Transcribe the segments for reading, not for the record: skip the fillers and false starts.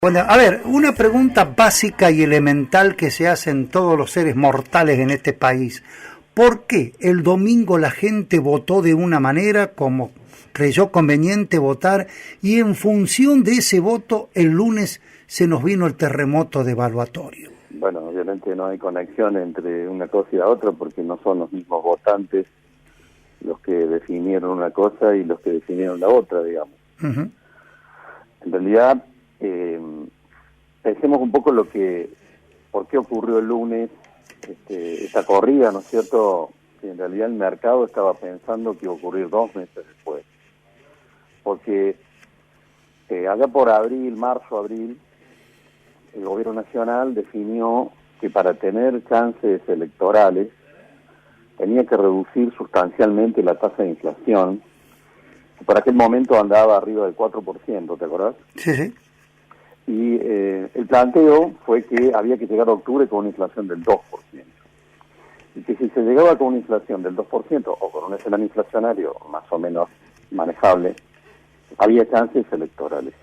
Bueno, a ver, una pregunta básica y elemental que se hacen todos los seres mortales en este país. ¿Por qué el domingo la gente votó de una manera como creyó conveniente votar y en función de ese voto el lunes se nos vino el terremoto devaluatorio? Bueno, obviamente no hay conexión entre una cosa y la otra porque no son los mismos votantes los que definieron una cosa y los que definieron la otra, digamos. Uh-huh. En realidad, pensemos un poco por qué ocurrió el lunes esta corrida, ¿no es cierto? Que en realidad el mercado estaba pensando que iba a ocurrir 2 meses después. Porque allá por marzo-abril, el gobierno nacional definió que para tener chances electorales tenía que reducir sustancialmente la tasa de inflación, que por aquel momento andaba arriba del 4%, ¿te acordás? Sí, sí. Y el planteo fue que había que llegar a octubre con una inflación del 2%. Y que si se llegaba con una inflación del 2% o con un escenario inflacionario más o menos manejable, había chances electorales.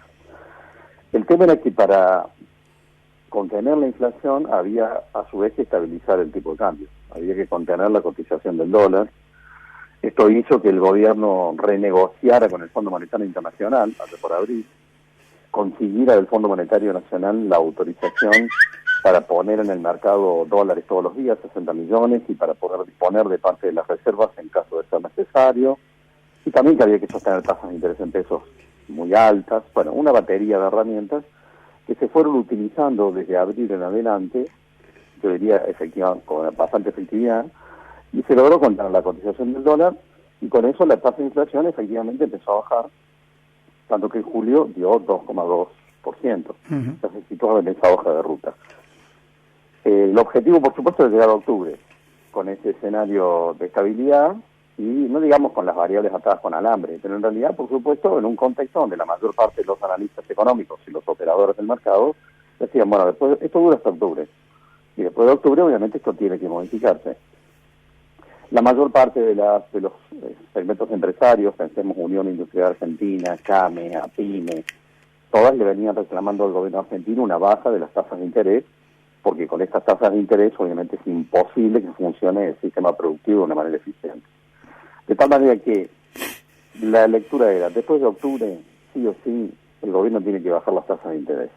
El tema era que para contener la inflación había a su vez que estabilizar el tipo de cambio. Había que contener la cotización del dólar. Esto hizo que el gobierno renegociara con el Fondo Monetario Internacional, hasta por abril, consiguiera del Fondo Monetario Nacional la autorización para poner en el mercado dólares todos los días, 60 millones, y para poder disponer de parte de las reservas en caso de ser necesario. Y también que había que sostener tasas de interés en pesos muy altas. Bueno, una batería de herramientas que se fueron utilizando desde abril en adelante, yo diría con bastante efectividad, y se logró contener la cotización del dólar, y con eso la tasa de inflación efectivamente empezó a bajar, tanto que en julio dio 2,2%. Uh-huh. Ya se situaba en esa hoja de ruta. El objetivo, por supuesto, es llegar a octubre, con ese escenario de estabilidad, y no digamos con las variables atadas con alambre, pero en realidad, por supuesto, en un contexto donde la mayor parte de los analistas económicos y los operadores del mercado decían, bueno, después esto dura hasta octubre, y después de octubre obviamente esto tiene que modificarse. La mayor parte de los segmentos empresarios, pensemos Unión Industrial Argentina, CAME, APIME, todas le venían reclamando al gobierno argentino una baja de las tasas de interés, porque con estas tasas de interés obviamente es imposible que funcione el sistema productivo de una manera eficiente. De tal manera que la lectura era, después de octubre, sí o sí, el gobierno tiene que bajar las tasas de interés.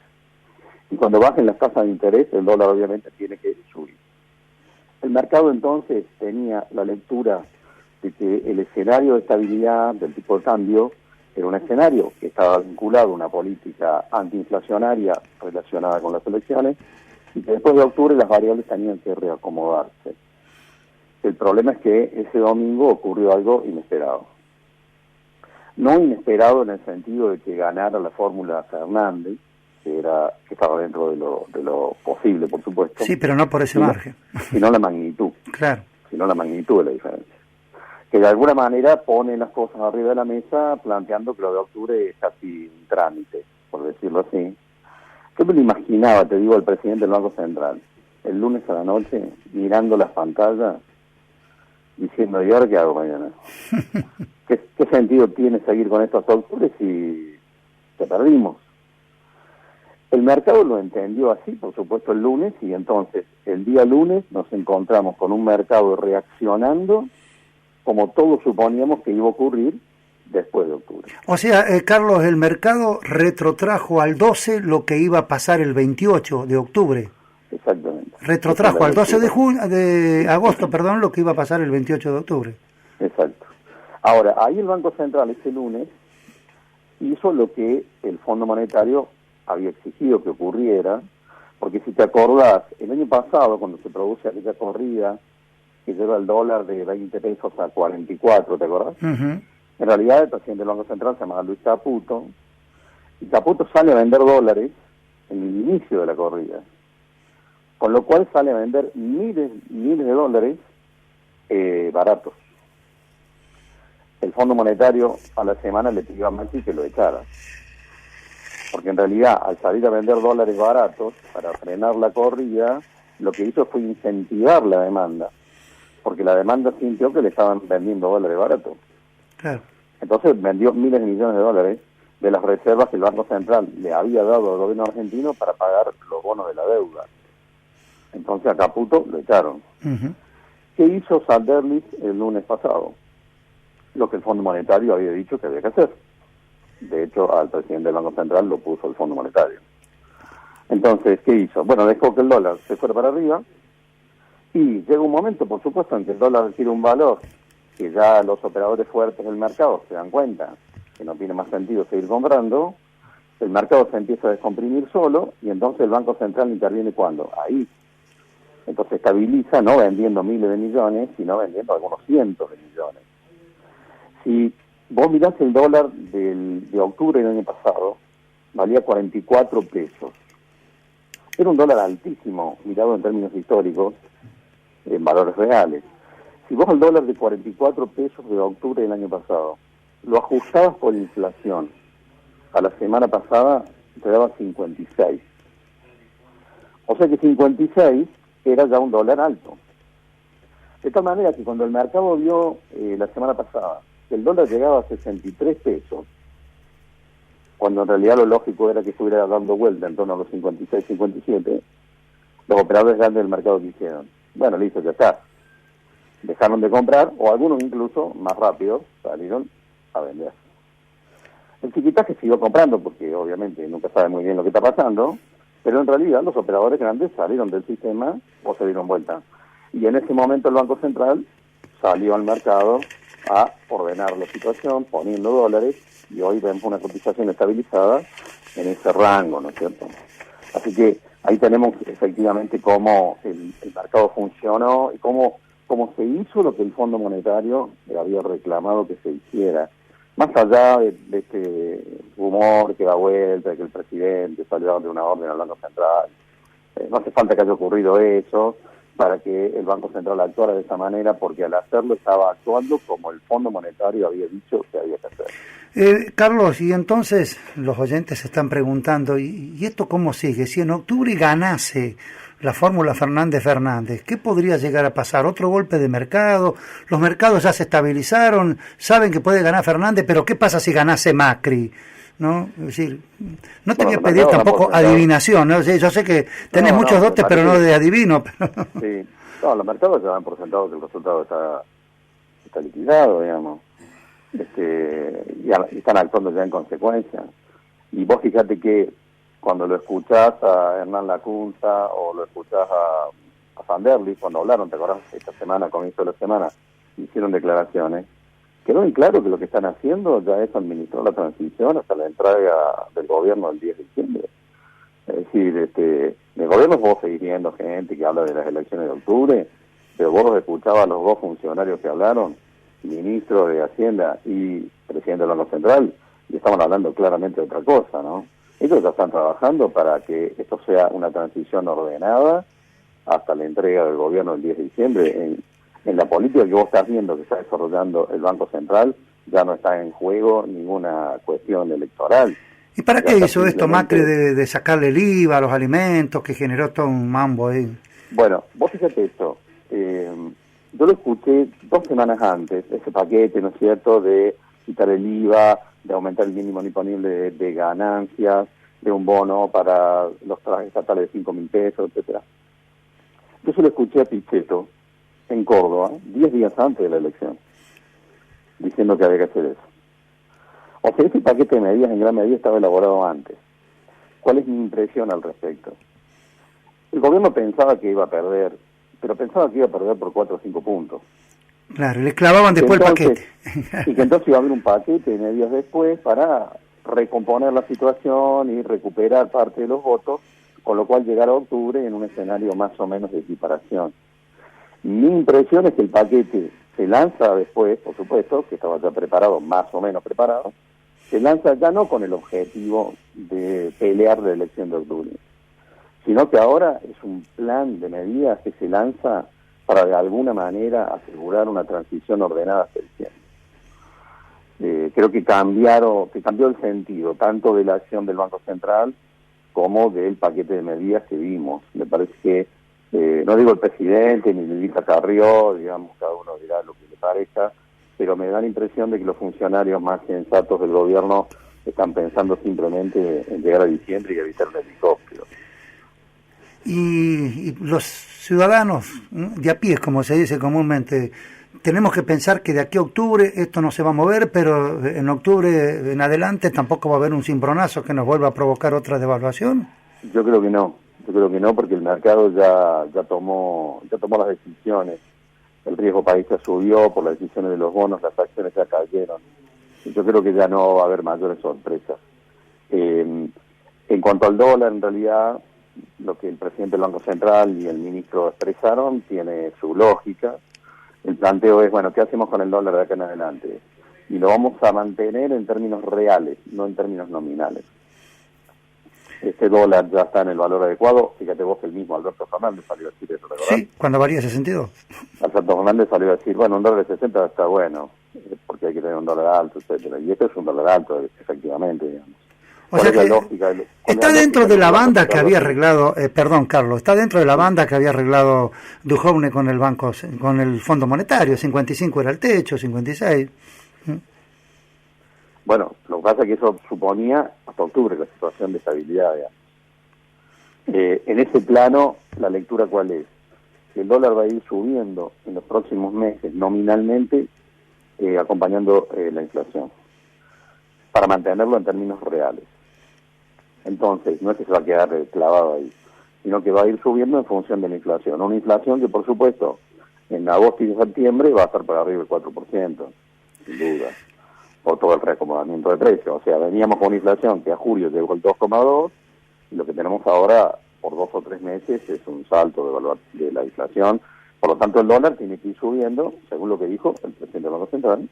Y cuando bajen las tasas de interés, el dólar obviamente tiene que subir. El mercado entonces tenía la lectura de que el escenario de estabilidad del tipo de cambio era un escenario que estaba vinculado a una política antiinflacionaria relacionada con las elecciones y que después de octubre las variables tenían que reacomodarse. El problema es que ese domingo ocurrió algo inesperado. No inesperado en el sentido de que ganara la fórmula Fernández, que estaba dentro de lo posible, por supuesto. Sí, pero no por ese margen. Sino la magnitud. Claro. Sino la magnitud de la diferencia. Que de alguna manera pone las cosas arriba de la mesa, planteando que lo de octubre es casi un trámite, por decirlo así. Yo me lo imaginaba, te digo, el presidente del Banco Central, el lunes a la noche, mirando las pantallas, diciendo, ¿y ahora qué hago mañana? ¿Qué sentido tiene seguir con esto hasta octubre si te perdimos? El mercado lo entendió así, por supuesto, el lunes, y entonces el día lunes nos encontramos con un mercado reaccionando como todos suponíamos que iba a ocurrir después de octubre. O sea, Carlos, el mercado retrotrajo al 12 lo que iba a pasar el 28 de octubre. Exactamente. Retrotrajo al 12 de agosto, lo que iba a pasar el 28 de octubre. Exacto. Ahora, ahí el Banco Central ese lunes hizo lo que el Fondo Monetario había exigido que ocurriera, porque si te acordás, el año pasado, cuando se produce aquella corrida que lleva el dólar de 20 pesos a 44, ¿te acordás? Uh-huh. En realidad, el presidente del Banco Central se llama Luis Caputo, y Caputo sale a vender dólares en el inicio de la corrida, con lo cual sale a vender miles de dólares baratos. El Fondo Monetario a la semana le pidió a Macri que lo echara, porque en realidad al salir a vender dólares baratos para frenar la corrida, lo que hizo fue incentivar la demanda, porque la demanda sintió que le estaban vendiendo dólares baratos. Claro. Entonces vendió miles de millones de dólares de las reservas que el Banco Central le había dado al gobierno argentino para pagar los bonos de la deuda. Entonces a Caputo lo echaron. Ujú. ¿Qué hizo Sanderlis el lunes pasado? Lo que el Fondo Monetario había dicho que había que hacer. De hecho, al presidente del Banco Central lo puso el Fondo Monetario. Entonces, ¿qué hizo? Bueno, dejó que el dólar se fuera para arriba y llega un momento, por supuesto, en que el dólar adquiere un valor que ya los operadores fuertes del mercado se dan cuenta que no tiene más sentido seguir comprando, el mercado se empieza a descomprimir solo y entonces el Banco Central interviene ¿cuándo? Ahí. Entonces estabiliza, no vendiendo miles de millones, sino vendiendo algunos cientos de millones. Si vos mirás el dólar de octubre del año pasado, valía 44 pesos. Era un dólar altísimo, mirado en términos históricos, en valores reales. Si vos el dólar de 44 pesos de octubre del año pasado lo ajustabas por inflación, a la semana pasada te daba 56. O sea que 56 era ya un dólar alto. De tal manera que cuando el mercado vio la semana pasada que el dólar llegaba a 63 pesos, cuando en realidad lo lógico era que estuviera dando vuelta en torno a los 56, 57, los operadores grandes del mercado dijeron, bueno, listo, ya está. Dejaron de comprar, o algunos incluso, más rápido, salieron a vender. El chiquitaje siguió comprando, porque obviamente nunca sabe muy bien lo que está pasando, pero en realidad los operadores grandes salieron del sistema o se dieron vuelta. Y en ese momento el Banco Central salió al mercado a ordenar la situación, poniendo dólares, y hoy vemos una cotización estabilizada en ese rango, ¿no es cierto? Así que ahí tenemos efectivamente cómo el mercado funcionó y cómo se hizo lo que el Fondo Monetario había reclamado que se hiciera. Más allá de este rumor que da vuelta, de que el presidente salió de una orden al Banco Central, no hace falta que haya ocurrido eso para que el Banco Central actuara de esa manera, porque al hacerlo estaba actuando como el Fondo Monetario había dicho que había que hacer. Carlos, y entonces los oyentes se están preguntando, ¿y esto cómo sigue? Si en octubre ganase la fórmula Fernández-Fernández, ¿qué podría llegar a pasar? ¿Otro golpe de mercado? Los mercados ya se estabilizaron, saben que puede ganar Fernández, pero ¿qué pasa si ganase Macri? ¿No? Es decir, no te voy a pedir tampoco adivinación, ¿no? Yo sé que tenés muchos dotes, pero no de adivino. Pero... Sí, no, los mercados ya dan por sentado que el resultado está liquidado, digamos. Y están actuando ya en consecuencia. Y vos fíjate que cuando lo escuchás a Hernán Lacunza o lo escuchás a Sanderlis, cuando hablaron, ¿te acordás? Esta semana, comienzo de la semana, hicieron declaraciones. Quedó muy claro que lo que están haciendo ya es administrar la transición hasta la entrega del gobierno el 10 de diciembre. Es decir, el gobierno vos seguís viendo gente que habla de las elecciones de octubre, pero vos escuchabas a los dos funcionarios que hablaron, ministro de Hacienda y presidente del Banco Central, y estaban hablando claramente de otra cosa, ¿no? Ellos ya están trabajando para que esto sea una transición ordenada hasta la entrega del gobierno el 10 de diciembre. En la política que vos estás viendo que está desarrollando el Banco Central, ya no está en juego ninguna cuestión electoral. ¿Y para qué hizo esto Macri de sacarle el IVA a los alimentos, que generó todo un mambo ahí? Bueno, vos fíjate esto, yo lo escuché 2 semanas antes, ese paquete, ¿no es cierto?, de quitar el IVA, de aumentar el mínimo disponible de ganancias, de un bono para los trajes estatales de 5.000 pesos, etcétera. Yo se lo escuché a Pichetto en Córdoba, 10 días antes de la elección, diciendo que había que hacer eso. O sea, ese paquete de medidas en gran medida estaba elaborado antes. ¿Cuál es mi impresión al respecto? El gobierno pensaba que iba a perder, pero pensaba que iba a perder por 4 o 5 puntos. Claro, le clavaban después entonces, el paquete. Y que entonces iba a haber un paquete de medidas después para recomponer la situación y recuperar parte de los votos, con lo cual llegar a octubre en un escenario más o menos de equiparación. Mi impresión es que el paquete se lanza después, por supuesto, que estaba ya preparado, más o menos preparado, se lanza ya no con el objetivo de pelear la elección de octubre, sino que ahora es un plan de medidas que se lanza para de alguna manera asegurar una transición ordenada hacia diciembre. Creo que cambió el sentido, tanto de la acción del Banco Central como del paquete de medidas que vimos. Me parece que, no digo el presidente ni Lilita Carrió, digamos, cada uno dirá lo que le parezca, pero me da la impresión de que los funcionarios más sensatos del gobierno están pensando simplemente en llegar a diciembre y evitar un helicóptero. Y los ciudadanos de a pie, como se dice comúnmente, tenemos que pensar que de aquí a octubre esto no se va a mover, pero en octubre en adelante tampoco va a haber un cimbronazo que nos vuelva a provocar otra devaluación. Yo creo que no, porque el mercado ya tomó las decisiones. El riesgo país ya subió por las decisiones de los bonos, las acciones ya cayeron. Yo creo que ya no va a haber mayores sorpresas. En cuanto al dólar, en realidad, lo que el presidente del Banco Central y el ministro expresaron tiene su lógica. El planteo es, bueno, ¿qué hacemos con el dólar de acá en adelante? Y lo vamos a mantener en términos reales, no en términos nominales. Este dólar ya está en el valor adecuado. Fíjate vos que el mismo Alberto Fernández salió a decir eso, ¿verdad? Sí, cuando varía ese sentido. Alberto Fernández salió a decir, bueno, un dólar de 60 está bueno, porque hay que tener un dólar alto, etcétera. Y este es un dólar alto, efectivamente, digamos. O sea que está dentro de la banda que había arreglado, perdón Carlos, está dentro de la banda que había arreglado Duhovne con el banco, con el Fondo Monetario, 55 era el techo, 56. Bueno, lo que pasa es que eso suponía hasta octubre la situación de estabilidad, digamos. En ese plano, la lectura ¿cuál es? Que el dólar va a ir subiendo en los próximos meses nominalmente, acompañando la inflación, para mantenerlo en términos reales. Entonces, no es que se va a quedar clavado ahí, sino que va a ir subiendo en función de la inflación. Una inflación que, por supuesto, en agosto y septiembre va a estar por arriba del 4%, sin duda, por todo el reacomodamiento de precios. O sea, veníamos con una inflación que a julio llegó al 2,2%, y lo que tenemos ahora, por 2 o 3 meses, es un salto de valor de la inflación. Por lo tanto, el dólar tiene que ir subiendo, según lo que dijo el presidente del Banco Central,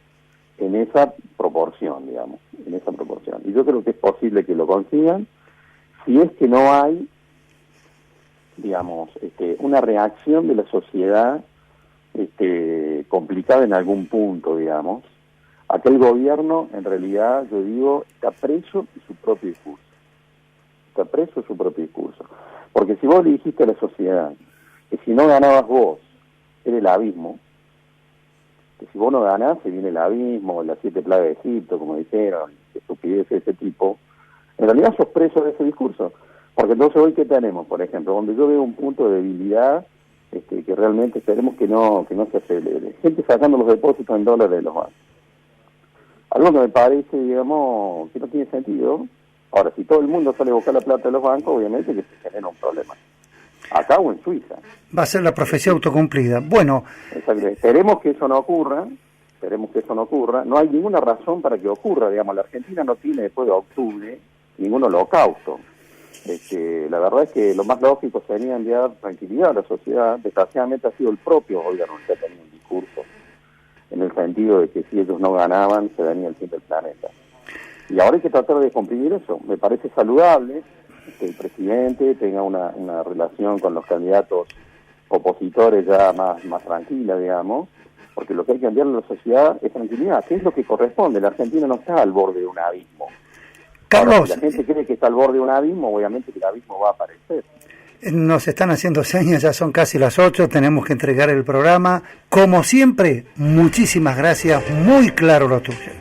en esa proporción, digamos, en esa proporción. Y yo creo que es posible que lo consigan, si es que no hay, digamos, una reacción de la sociedad complicada en algún punto, digamos, a que el gobierno, en realidad, yo digo, está preso de su propio discurso. Está preso de su propio discurso. Porque si vos le dijiste a la sociedad que si no ganabas vos, era el abismo, que si vos no ganás, se viene el abismo, las 7 plagas de Egipto, como dijeron, estupidez de ese tipo, en realidad sos preso de ese discurso. Porque entonces hoy, ¿qué tenemos? Por ejemplo, donde yo veo un punto de debilidad, que realmente esperemos que no se acelere. Gente sacando los depósitos en dólares de los bancos. Algo que me parece, digamos, que no tiene sentido. Ahora, si todo el mundo sale a buscar la plata de los bancos, obviamente que se genera un problema. Acá o en Suiza. Va a ser la profecía autocumplida. Bueno. Exacto. Esperemos que eso no ocurra. No hay ninguna razón para que ocurra. Digamos, la Argentina no tiene después de octubre ningún holocausto. La verdad es que lo más lógico sería enviar tranquilidad a la sociedad. Desgraciadamente ha sido el propio gobierno que ha tenido un discurso en el sentido de que si ellos no ganaban, se venía el fin del planeta. Y ahora hay que tratar de comprimir eso. Me parece saludable que el presidente tenga una relación con los candidatos opositores ya más tranquila, digamos, porque lo que hay que cambiar en la sociedad es tranquilidad, que es lo que corresponde. La Argentina no está al borde de un abismo. Carlos, ahora, si la gente cree que está al borde de un abismo, obviamente que el abismo va a aparecer. Nos están haciendo señas, ya son casi las 8, tenemos que entregar el programa. Como siempre, muchísimas gracias, muy claro lo tuyo.